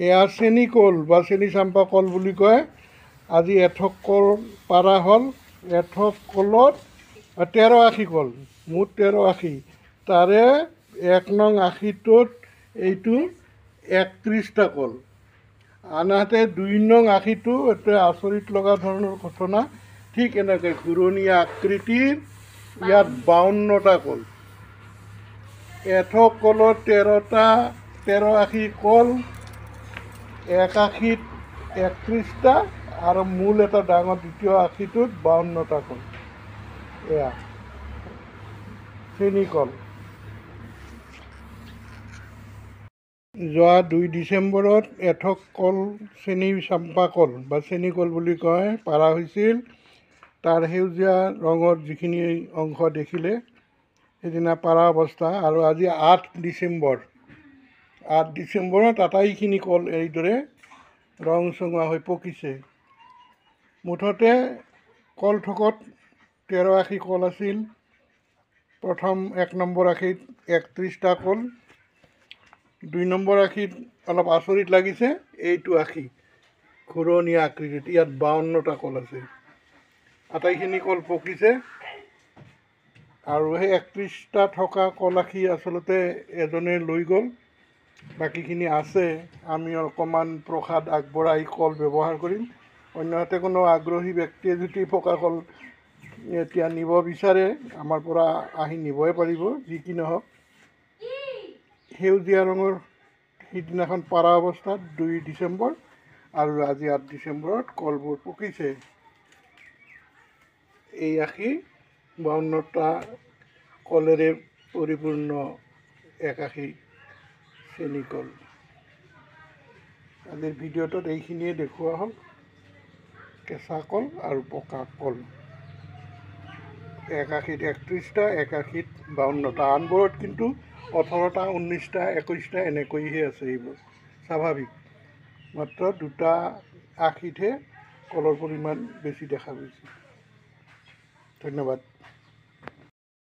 এয়া চেনি কল বা চেনি চাম্পা কল বুলি কয়। আজি এঠক কল পাৰা হ'ল। এঠক কলত 13 আশী কল, মুঠ 13 আশী। তাৰে 1 নং আশীটোত এইটো 31টা কল। আনহাতে 2 নং আশীটো এটা আচৰিত লগা ধৰণৰ ঘটনা। ঠিক এনেকৈ ঘূৰণীয়া আকৃতিৰ ইয়াত 52টা কল। এঠক কলত 13 আশী কল, 1 আশীত 31টা আৰু মূল এটা ডাঙৰ দ্বিতীয় আশীটোত 52টা কল। এয়া চেনি কল। যোৱা 2 ডিচেম্বৰত এঠক কল চেনি চাম্পা কল বা চেনি কল বুলি কয় পাৰা হৈছিল। তাৰ সেউজীয়া ৰঙৰ যিখিনি অংশ দেখিলে সেইদিনা পাৰা অৱস্থা। আৰু আজি 8 ডিচেম্বৰত আটাইখিনি কল এইদৰে ৰং চঙুৱা হৈ পকিছে। মুঠতে কল থোকত 13 আশী কল আছিল। প্ৰথম 1 নম্বৰ আশীত 31টা কল, 2 নম্বৰ আশীত অলপ আচৰিত লাগিছে। এইটো আশী ঘূৰণীয়া আকৃতিত, ইয়াত 52টা কল আছে। আটাইখিনি কল পকিছে আৰু সেই 31টা থকা কল আশী আচলতে এজনে লৈ গ'ল, বাকীখিনি আছে। আমি অকণমান প্ৰসাদ আগবঢ়াই কল ব্যৱহাৰ কৰিম। অন্যহাতে কোনো আগ্ৰহী ব্যক্তিয়ে যদি পকা কল এতিয়া নিব বিচাৰে আমাৰ পৰা আহি নিবই পাৰিব। যি কি নহওক, সেউজীয়া ৰঙৰ সিদিনাখন পাৰা অৱস্থাত 2 ডিচেম্বৰ আৰু আজি 8 ডিচেম্বৰত কলবোৰ পকিছে। এই আশী 52টা কলেৰে পৰিপূৰ্ণ 1 আশী চেনি কল। আজিৰ ভিডিঅ'টোত এইখিনিয়ে দেখুওৱা হ'ল, কেঁচা কল আৰু পকা কল। 1 আশীত 31টা, 1 আশীত 52টা। আনবোৰত কিন্তু 18টা, 19টা, 21টা এনেকৈহে আছে। এইবোৰ স্বাভাৱিক। মাত্ৰ 2টা আশীতহে কলৰ পৰিমাণ বেছি দেখা গৈছে। ধন্যবাদ।